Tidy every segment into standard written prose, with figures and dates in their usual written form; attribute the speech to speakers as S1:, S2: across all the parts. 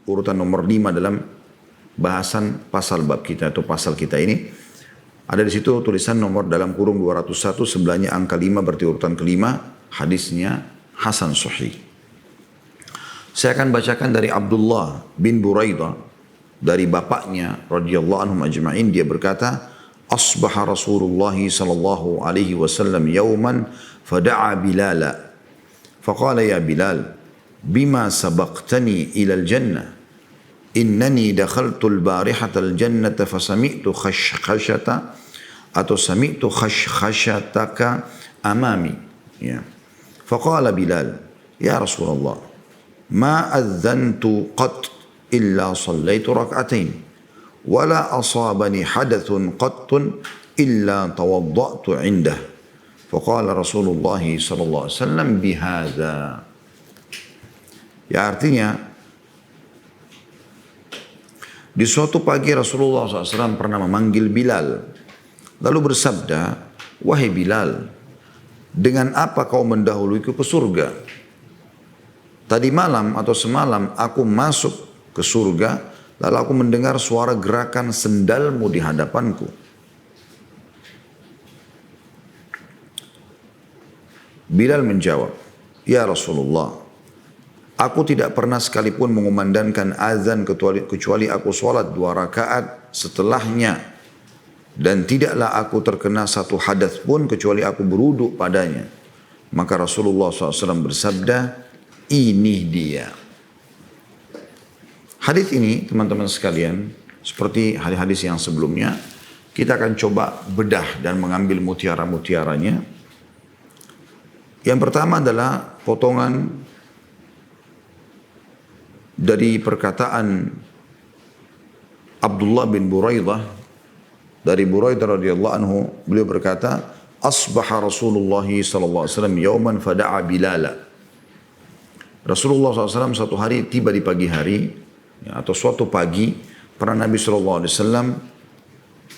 S1: urutan nomor 5 dalam bahasan pasal bab kita atau pasal kita ini. Ada di situ tulisan nomor dalam kurung 201, sebelahnya angka 5 berarti urutan kelima, hadisnya Hasan Sahih. Saya akan bacakan dari Abdullah bin Buraidah dari bapaknya radhiyallahu anhum ajma'in. Dia berkata, asbaha Rasulullah sallallahu alaihi wasallam yawman fada'a Bilala faqala ya Bilal bima sabaqtani ila al-jannah innani dakhaltu al-barihata al-jannata fasami'tu khashkhashata atau sami'tu khashkhashataka amami ya. Faqala Bilal ya Rasulullah ma adzantu qat illa sallaitu rak'atain wala asabani hadathun qattun illa tawadda'tu indah. Faqala Rasulullah sallallahu alaihi wasallam bihadza. Ya, artinya di suatu pagi Rasulullah SAW pernah memanggil Bilal lalu bersabda, wahai Bilal, dengan apa kau mendahuluiku ke surga? Tadi malam atau semalam aku masuk ke surga, lalu aku mendengar suara gerakan sendalmu di hadapanku. Bilal menjawab, ya Rasulullah, aku tidak pernah sekalipun mengumandangkan azan kecuali aku sholat 2 rakaat setelahnya. Dan tidaklah aku terkena satu hadas pun kecuali aku berwudu padanya. Maka Rasulullah SAW bersabda, ini dia. Hadis ini teman-teman sekalian, seperti hadis-hadis yang sebelumnya, kita akan coba bedah dan mengambil mutiara-mutiaranya. Yang pertama adalah potongan dari perkataan Abdullah bin Buraidah. Dari Buraidah radhiyallahu anhu, beliau berkata, asbaha Rasulullah sallallahu alaihi wasallam yauman fada'a Bilala. Rasulullah SAW satu hari tiba di pagi hari, ya, atau suatu pagi, pernah Nabi SAW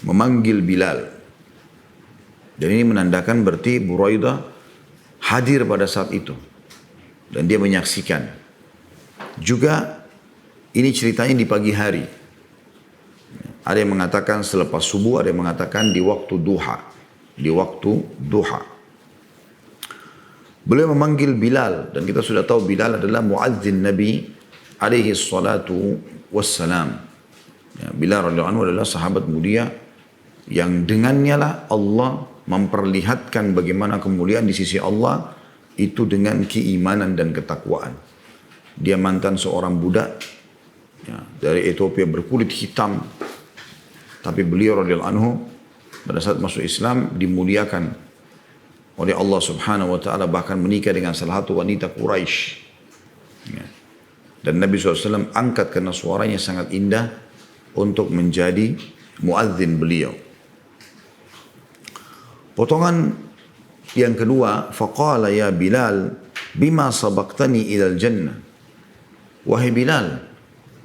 S1: memanggil Bilal. Dan ini menandakan berarti Buraidah hadir pada saat itu. Dan dia menyaksikan. Juga ini ceritanya di pagi hari. Ada yang mengatakan selepas subuh, ada yang mengatakan di waktu duha. Di waktu duha. Beliau memanggil Bilal, dan kita sudah tahu Bilal adalah muadzin Nabi alaihi salatu wassalam. Ya, Bilal radhiyallahu anhu adalah sahabat mulia yang dengannya lah Allah memperlihatkan bagaimana kemuliaan di sisi Allah itu dengan keimanan dan ketakwaan. Dia mantan seorang budak ya, dari Ethiopia berkulit hitam. Tapi beliau radhiyallahu anhu pada saat masuk Islam dimuliakan oleh Allah Subhanahu wa taala, bahkan menikah dengan salah satu wanita Quraisy. Ya. Dan Nabi SAW angkat karena suaranya sangat indah untuk menjadi muadzin beliau. Potongan yang kedua, faqala ya Bilal bima sabaqtani ilal jannah. Wahai Bilal,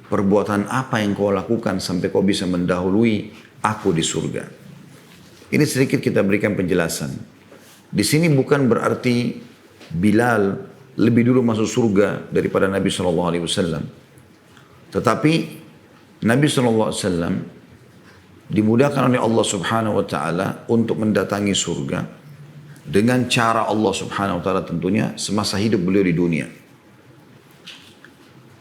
S1: perbuatan apa yang kau lakukan sampai kau bisa mendahului aku di surga? Ini sedikit kita berikan penjelasan. Di sini bukan berarti Bilal lebih dulu masuk surga daripada Nabi SAW. Tetapi Nabi SAW dimudahkan oleh Allah Subhanahu Wa Taala untuk mendatangi surga dengan cara Allah Subhanahu Wa Taala tentunya semasa hidup beliau di dunia.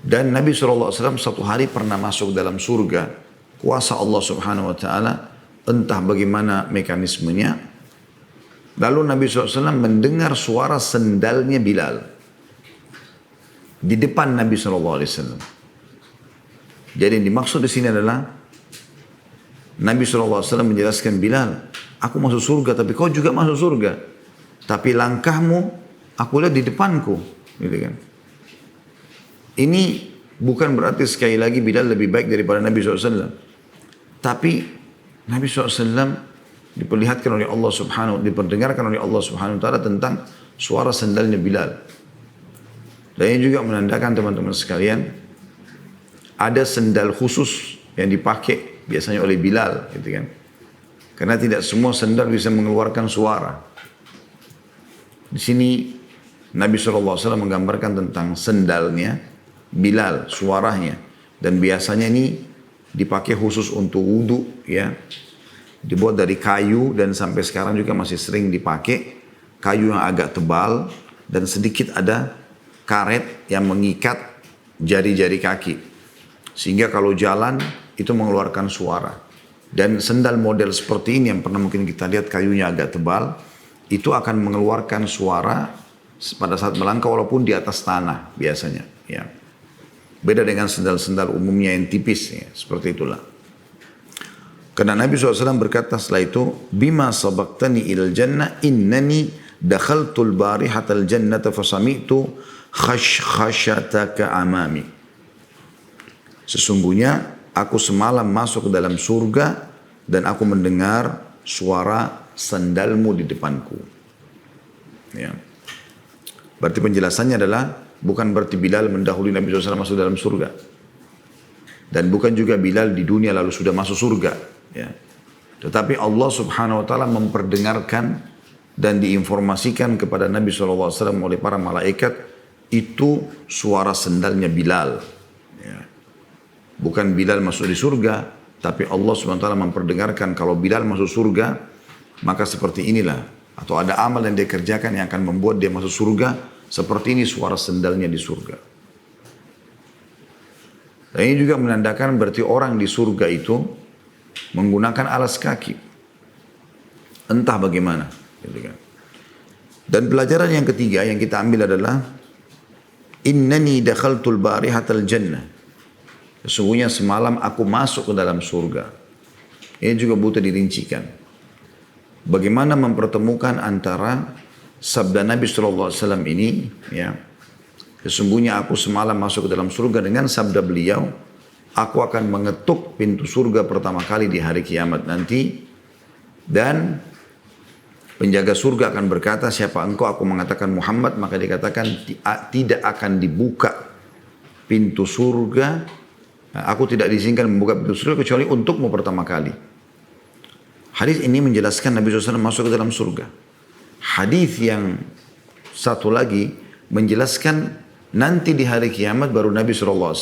S1: Dan Nabi SAW satu hari pernah masuk dalam surga, kuasa Allah Subhanahu Wa Taala, entah bagaimana mekanismenya. Lalu Nabi SAW mendengar suara sendalnya Bilal di depan Nabi SAW. Jadi yang dimaksud di sini adalah Nabi SAW menjelaskan, Bilal, aku masuk surga, tapi kau juga masuk surga. Tapi langkahmu aku lihat di depanku, gitu kan? Ini bukan berarti sekali lagi Bilal lebih baik daripada Nabi SAW. Tapi Nabi SAW diperlihatkan oleh Allah Subhanahu, diperdengarkan oleh Allah Subhanahu wa taala tentang suara sendalnya Bilal. Dan ini juga menandakan teman-teman sekalian, ada sendal khusus yang dipakai biasanya oleh Bilal, gitu kan? Karena tidak semua sendal bisa mengeluarkan suara. Di sini Nabi SAW menggambarkan tentang sendalnya Bilal, suaranya. Dan biasanya ini dipakai khusus untuk wudu ya. Dibuat dari kayu dan sampai sekarang juga masih sering dipakai. Kayu yang agak tebal dan sedikit ada karet yang mengikat jari-jari kaki. Sehingga kalau jalan itu mengeluarkan suara. Dan sendal model seperti ini yang pernah mungkin kita lihat kayunya agak tebal, itu akan mengeluarkan suara pada saat melangkah walaupun di atas tanah biasanya. Ya. Beda dengan sendal-sendal umumnya yang tipis, ya. Seperti itulah. Karena Nabi SAW berkata setelah itu, Bima sabaqtani ilal jannah innani dakhaltul barihatal jannata fasami'tu khashataka amami. Sesungguhnya aku semalam masuk ke dalam surga dan aku mendengar suara sandalmu di depanku. Ya. Berarti penjelasannya adalah bukan berarti Bilal mendahului Nabi SAW masuk dalam surga. Dan bukan juga Bilal di dunia lalu sudah masuk surga. Ya. Tetapi Allah Subhanahu Wa Taala memperdengarkan dan diinformasikan kepada Nabi SAW oleh para malaikat itu suara sendalnya Bilal. Ya. Bukan Bilal masuk di surga, tapi Allah Subhanahu Wa Taala memperdengarkan kalau Bilal masuk surga, maka seperti inilah. Atau ada amal yang dia kerjakan yang akan membuat dia masuk surga. Seperti ini suara sendalnya di surga. Dan ini juga menandakan berarti orang di surga itu menggunakan alas kaki. Entah bagaimana. Dan pelajaran yang ketiga yang kita ambil adalah Innani dakhaltul barihatal jannah. Sesungguhnya semalam aku masuk ke dalam surga. Ini juga butuh dirincikan. Bagaimana mempertemukan antara sabda Nabi SAW ini, ya, sesungguhnya aku semalam masuk ke dalam surga dengan sabda beliau, aku akan mengetuk pintu surga pertama kali di hari kiamat nanti, dan penjaga surga akan berkata, siapa engkau? Aku mengatakan Muhammad, maka dikatakan tidak akan dibuka pintu surga, aku tidak diizinkan membuka pintu surga kecuali untukmu pertama kali. Hadis ini menjelaskan Nabi SAW masuk ke dalam surga. Hadis yang satu lagi menjelaskan nanti di hari kiamat baru Nabi SAW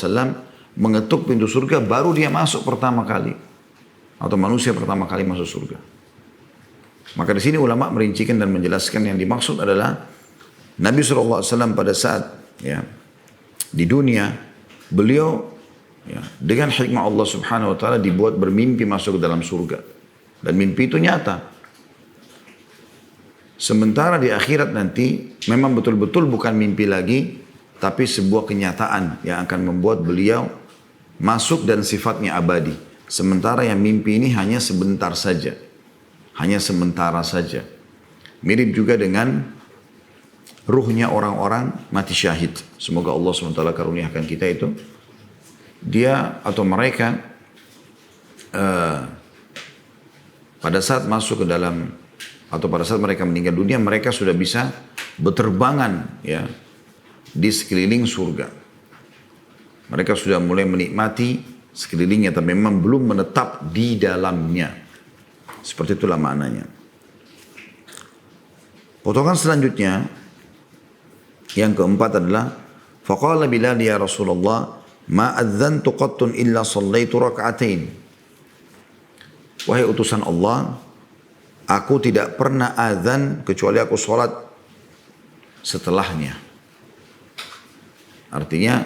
S1: mengetuk pintu surga, baru dia masuk pertama kali. Atau manusia pertama kali masuk surga. Maka di sini ulama merincikan dan menjelaskan yang dimaksud adalah Nabi SAW pada saat ya, di dunia, beliau ya, dengan hikmah Allah Subhanahu Wa Taala dibuat bermimpi masuk ke dalam surga. Dan mimpi itu nyata. Sementara di akhirat nanti memang betul-betul bukan mimpi lagi, tapi sebuah kenyataan yang akan membuat beliau masuk dan sifatnya abadi. Sementara yang mimpi ini hanya sebentar saja. Hanya sementara saja. Mirip juga dengan ruhnya orang-orang mati syahid. Semoga Allah SWT karuniakan kita itu. Dia atau mereka pada saat masuk ke dalam atau pada saat mereka meninggal dunia, mereka sudah bisa berterbangan ya di sekeliling surga. Mereka sudah mulai menikmati sekelilingnya, tapi memang belum menetap di dalamnya. Seperti itulah maknanya. Potongan selanjutnya yang keempat adalah faqala Bilal ya Rasulullah ma adzantu qattun illa sallaitu rak'atain. Wahai utusan Allah, aku tidak pernah azan kecuali aku sholat setelahnya. Artinya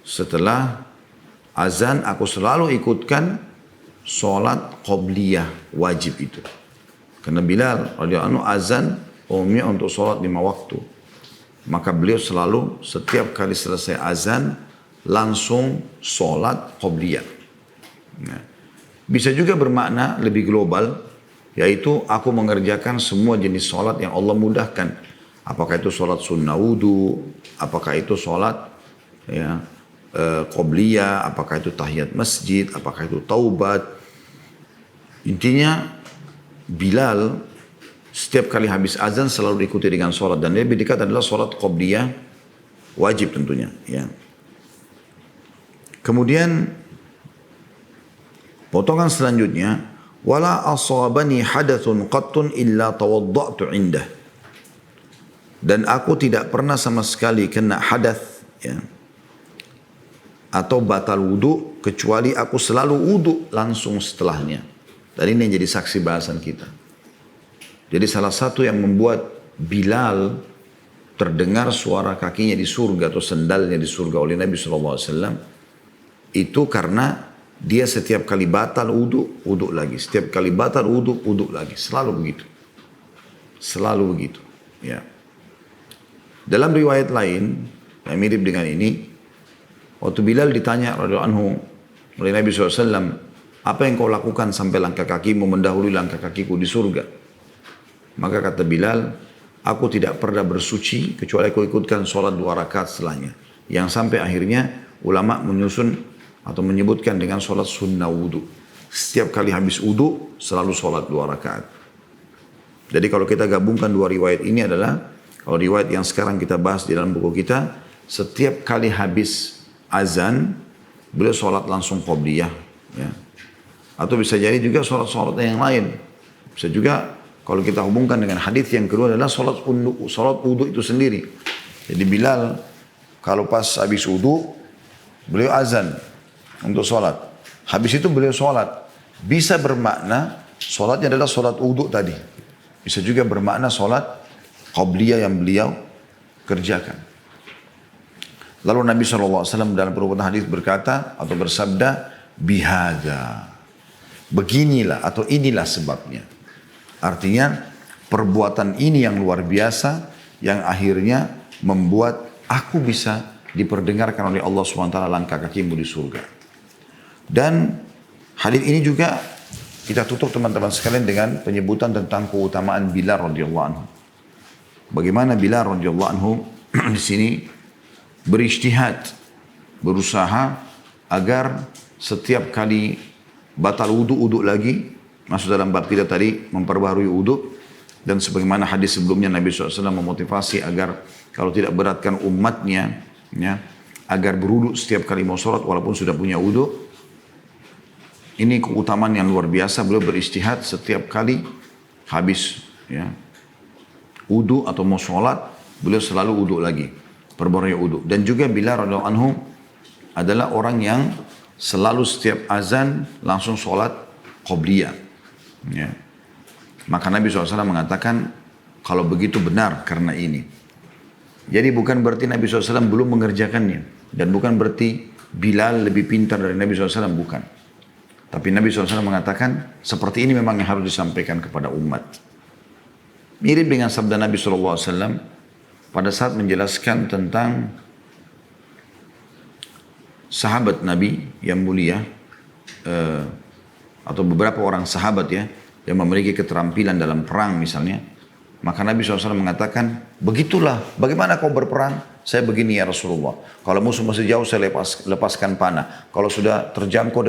S1: setelah azan aku selalu ikutkan sholat qobliyah wajib itu. Karena Bilal radhiyallahu anhu azan umumnya untuk sholat 5 waktu. Maka beliau selalu setiap kali selesai azan langsung sholat qobliyah. Nah. Bisa juga bermakna lebih global, yaitu aku mengerjakan semua jenis sholat yang Allah mudahkan. Apakah itu sholat sunnah wudu, apakah itu sholat ya, qobliyah, apakah itu tahiyat masjid, apakah itu taubat. Intinya Bilal setiap kali habis azan selalu diikuti dengan sholat. Dan lebih dekat adalah sholat qobliyah wajib tentunya. Ya. Kemudian potongan selanjutnya, wala asabani hadathun qattun illa tawadda'tu indah. Dan aku tidak pernah sama sekali kena hadath, ya. atau batal wudu kecuali aku selalu wudu langsung setelahnya. Dan ini yang jadi saksi bahasan kita. Jadi salah satu yang membuat Bilal terdengar suara kakinya di surga atau sendalnya di surga oleh Nabi SAW itu karena dia setiap kali batal wudu, wudu lagi. Setiap kali batal wudu, wudu lagi. Selalu begitu. Selalu begitu. Ya. Dalam riwayat lain yang mirip dengan ini, waktu Bilal ditanya radhiyallahu anhu oleh Nabi SAW, apa yang kau lakukan sampai langkah kakimu mendahului langkah kakiku di surga? Maka kata Bilal, aku tidak pernah bersuci kecuali aku ikutkan sholat 2 rakaat setelahnya. Yang sampai akhirnya ulama menyusun atau menyebutkan dengan sholat sunnah wudu. Setiap kali habis wudu selalu sholat 2 rakaat. Jadi kalau kita gabungkan 2 riwayat ini adalah, kalau riwayat yang sekarang kita bahas di dalam buku kita, setiap kali habis azan beliau sholat langsung qobliyah. Ya. Atau bisa jadi juga sholat-sholat yang lain. Bisa juga kalau kita hubungkan dengan hadis yang kedua adalah sholat wudu itu sendiri. Jadi Bilal kalau pas habis wudu beliau azan untuk sholat. Habis itu beliau sholat. Bisa bermakna sholatnya adalah sholat wudu tadi. Bisa juga bermakna sholat qabliyah yang beliau kerjakan. Lalu Nabi SAW dalam perbuatan hadis berkata atau bersabda, bihada. Beginilah atau inilah sebabnya. Artinya perbuatan ini yang luar biasa yang akhirnya membuat aku bisa diperdengarkan oleh Allah SWT langkah kakimu di surga. Dan hadis ini juga kita tutup teman-teman sekalian dengan penyebutan tentang keutamaan Bilal radhiyallahu anhu. Bagaimana Bilal radhiyallahu anhu di sini berijtihad, berusaha agar setiap kali batal wudu lagi, masuk dalam bab kita tadi memperbaharui wudu, dan sebagaimana hadis sebelumnya Nabi SAW memotivasi agar kalau tidak beratkan umatnya, ya, agar berwudu setiap kali mau sholat walaupun sudah punya wudu. Ini keutamaan yang luar biasa. Beliau berijtihad setiap kali habis ya, wudu atau mau sholat, beliau selalu wudu lagi, perbarui wudu. Dan juga Bilal radhiyallahu anhu adalah orang yang selalu setiap azan langsung sholat qobliyah. Ya. Maka Nabi SAW mengatakan kalau begitu benar karena ini. Jadi bukan berarti Nabi SAW belum mengerjakannya. Dan bukan berarti Bilal lebih pintar dari Nabi SAW, bukan. Tapi Nabi SAW mengatakan seperti ini memang yang harus disampaikan kepada umat. Mirip dengan sabda Nabi SAW pada saat menjelaskan tentang sahabat Nabi yang mulia, atau beberapa orang sahabat ya, yang memiliki keterampilan dalam perang misalnya. Maka Nabi SAW mengatakan, begitulah, bagaimana kau berperang? Saya begini ya Rasulullah. Kalau musuh masih jauh saya lepaskan panah. Kalau sudah terjangkau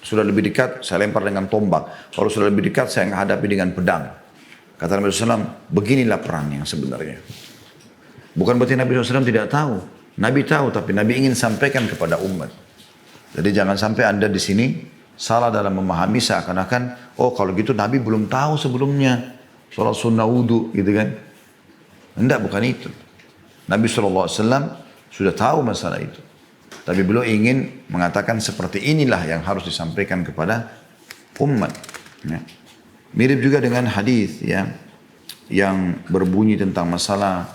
S1: sudah lebih dekat, saya lempar dengan tombak. Kalau sudah lebih dekat, saya hadapi dengan pedang. Kata Nabi SAW, beginilah perang yang sebenarnya. Bukan berarti Nabi SAW tidak tahu. Nabi tahu, tapi Nabi ingin sampaikan kepada umat. Jadi jangan sampai Anda di sini salah dalam memahami seakan-akan, oh kalau gitu Nabi belum tahu sebelumnya sholat sunnah wudu, gitu kan. Enggak, bukan itu. Nabi SAW sudah tahu masalah itu. Tapi beliau ingin mengatakan seperti inilah yang harus disampaikan kepada umat. Ya. Mirip juga dengan hadis ya, yang berbunyi tentang masalah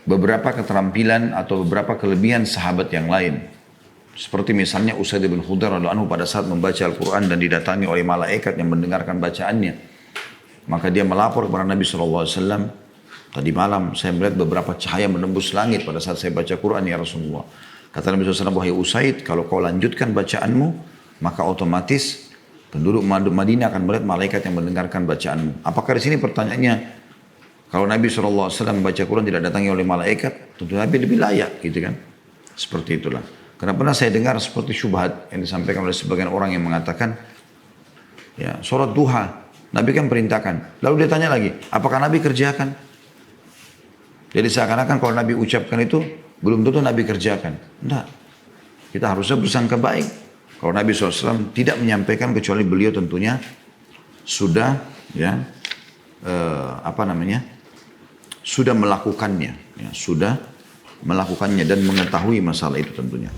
S1: beberapa keterampilan atau beberapa kelebihan sahabat yang lain. Seperti misalnya Usaid bin Khudair radhiyallahu anhu pada saat membaca Al-Quran dan didatangi oleh malaikat yang mendengarkan bacaannya. Maka dia melapor kepada Nabi SAW, tadi malam saya melihat beberapa cahaya menembus langit pada saat saya baca Quran ya Rasulullah. Kata Nabi SAW, wahai Usaid, kalau kau lanjutkan bacaanmu, maka otomatis penduduk Madinah akan melihat malaikat yang mendengarkan bacaanmu. Apakah di sini pertanyaannya, kalau Nabi SAW membaca Quran tidak datangi oleh malaikat, tentu Nabi lebih layak, gitu kan? Seperti itulah. Karena pernah saya dengar seperti syubhat yang disampaikan oleh sebagian orang yang mengatakan, ya, sholat duha, Nabi kan perintahkan. Lalu dia tanya lagi, apakah Nabi kerjakan? Jadi seakan-akan kalau Nabi ucapkan itu, belum tentu Nabi kerjakan. Enggak. Kita harusnya bersangka baik. Kalau Nabi SAW tidak menyampaikan kecuali beliau tentunya sudah ya sudah melakukannya, ya, sudah melakukannya dan mengetahui masalah itu tentunya.